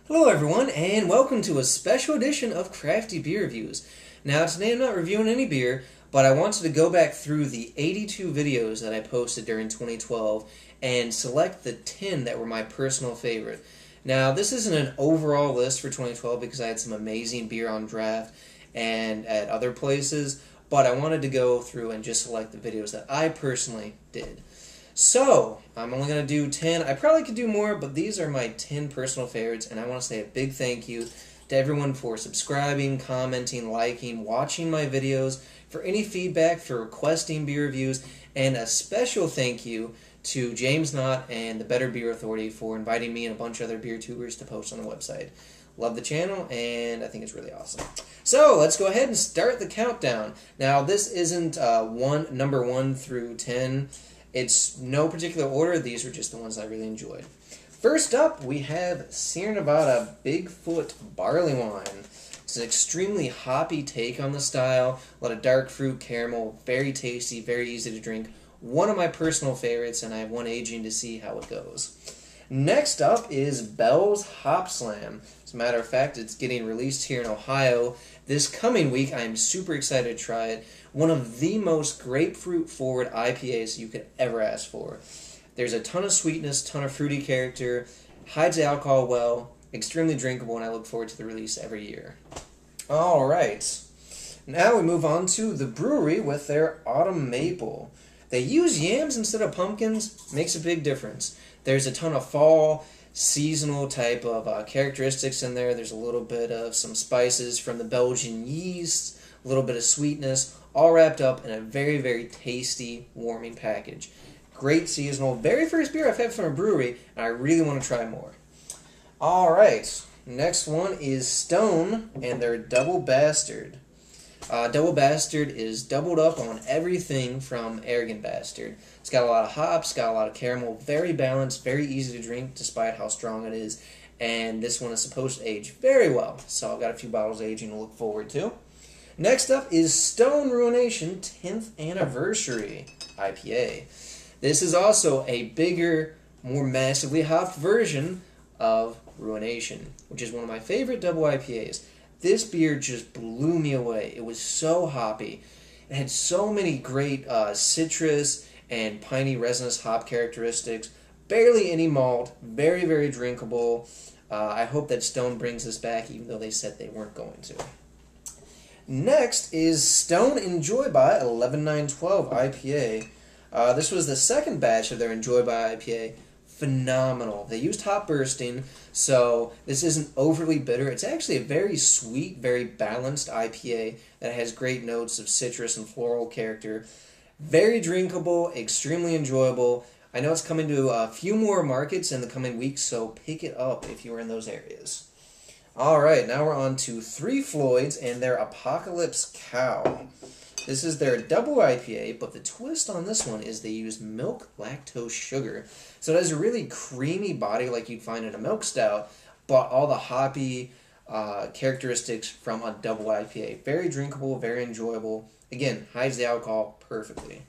Hello everyone, and welcome to a special edition of Crafty Beer Reviews. Now today I'm not reviewing any beer, but I wanted to go back through the 82 videos that I posted during 2012 and select the 10 that were my personal favorite. Now this isn't an overall list for 2012 because I had some amazing beer on draft and at other places, but I wanted to go through and just select the videos that I personally did. So, I'm only going to do 10. I probably could do more, but these are my 10 personal favorites, and I want to say a big thank you to everyone for subscribing, commenting, liking, watching my videos, for any feedback, for requesting beer reviews, and a special thank you to James Knott and the Better Beer Authority for inviting me and a bunch of other beer tubers to post on the website. Love the channel, and I think it's really awesome. So, let's go ahead and start the countdown. Now, this isn't number 1 through 10. It's no particular order. These are just the ones I really enjoyed. First up, we have Sierra Nevada Bigfoot Barley Wine. It's an extremely hoppy take on the style. A lot of dark fruit, caramel, very tasty, very easy to drink. One of my personal favorites, and I have one aging to see how it goes. Next up is Bell's Hop Slam. As a matter of fact, it's getting released here in Ohio this coming week. I am super excited to try it. One of the most grapefruit-forward IPAs you could ever ask for. There's a ton of sweetness, ton of fruity character, hides the alcohol well, extremely drinkable, and I look forward to the release every year. Alright, now we move on to the brewery with their Autumn Maple. They use yams instead of pumpkins, makes a big difference. There's a ton of fall, seasonal type of characteristics in there. There's a little bit of some spices from the Belgian yeast, a little bit of sweetness, all wrapped up in a very, very tasty, warming package. Great seasonal, very first beer I've had from a brewery, and I really want to try more. Alright, next one is Stone and their Double Bastard. Double Bastard is doubled up on everything from Arrogant Bastard. It's got a lot of hops, got a lot of caramel, very balanced, very easy to drink despite how strong it is. And this one is supposed to age very well, so I've got a few bottles aging to look forward to. Next up is Stone Ruination 10th Anniversary IPA. This is also a bigger, more massively hopped version of Ruination, which is one of my favorite double IPAs. This beer just blew me away. It was so hoppy. It had so many great citrus and piney resinous hop characteristics. Barely any malt. Very, very drinkable. I hope that Stone brings this back, even though they said they weren't going to. Next is Stone Enjoy By 11912 IPA. This was the second batch of their Enjoy By IPA. Phenomenal. They used hop bursting, so this isn't overly bitter. It's actually a very sweet, very balanced IPA that has great notes of citrus and floral character. Very drinkable, extremely enjoyable. I know it's coming to a few more markets in the coming weeks, so pick it up if you're in those areas. Alright, now we're on to Three Floyds and their Apocalypse Cow. This is their double IPA, but the twist on this one is they use milk lactose sugar. So it has a really creamy body like you'd find in a milk stout, but all the hoppy characteristics from a double IPA. Very drinkable, very enjoyable. Again, hides the alcohol perfectly.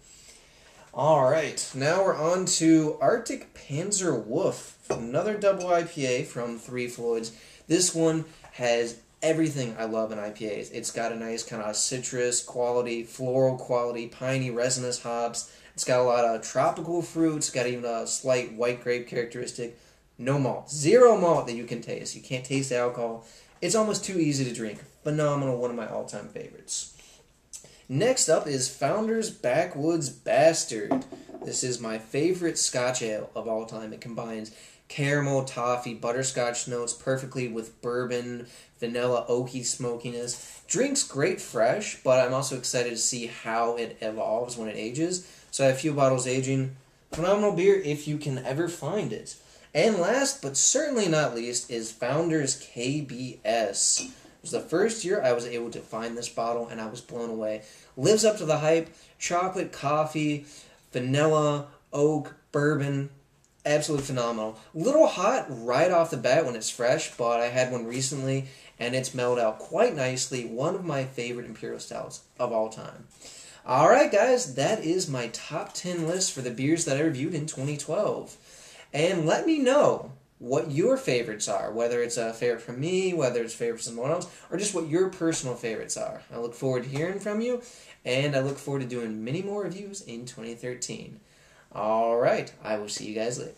Alright, now we're on to Arctic Panzer Wolf, another double IPA from Three Floyds. This one has everything I love in IPAs. It's got a nice kind of citrus quality, floral quality, piney resinous hops. It's got a lot of tropical fruits. It's got even a slight white grape characteristic. No malt. Zero malt that you can taste. You can't taste the alcohol. It's almost too easy to drink. Phenomenal. One of my all-time favorites. Next up is Founder's Backwoods Bastard. This is my favorite Scotch ale of all time. It combines caramel, toffee, butterscotch notes perfectly with bourbon, vanilla, oaky smokiness. Drinks great fresh, but I'm also excited to see how it evolves when it ages. So I have a few bottles aging. Phenomenal beer if you can ever find it. And last, but certainly not least, is Founders KBS. It was the first year I was able to find this bottle, and I was blown away. Lives up to the hype. Chocolate, coffee, vanilla, oak, bourbon. Absolutely phenomenal. Little hot right off the bat when it's fresh, but I had one recently, and it's mellowed out quite nicely. One of my favorite Imperial Stouts of all time. Alright guys, that is my top 10 list for the beers that I reviewed in 2012. And let me know what your favorites are, whether it's a favorite from me, whether it's a favorite from someone else, or just what your personal favorites are. I look forward to hearing from you, and I look forward to doing many more reviews in 2013. Alright, I will see you guys later.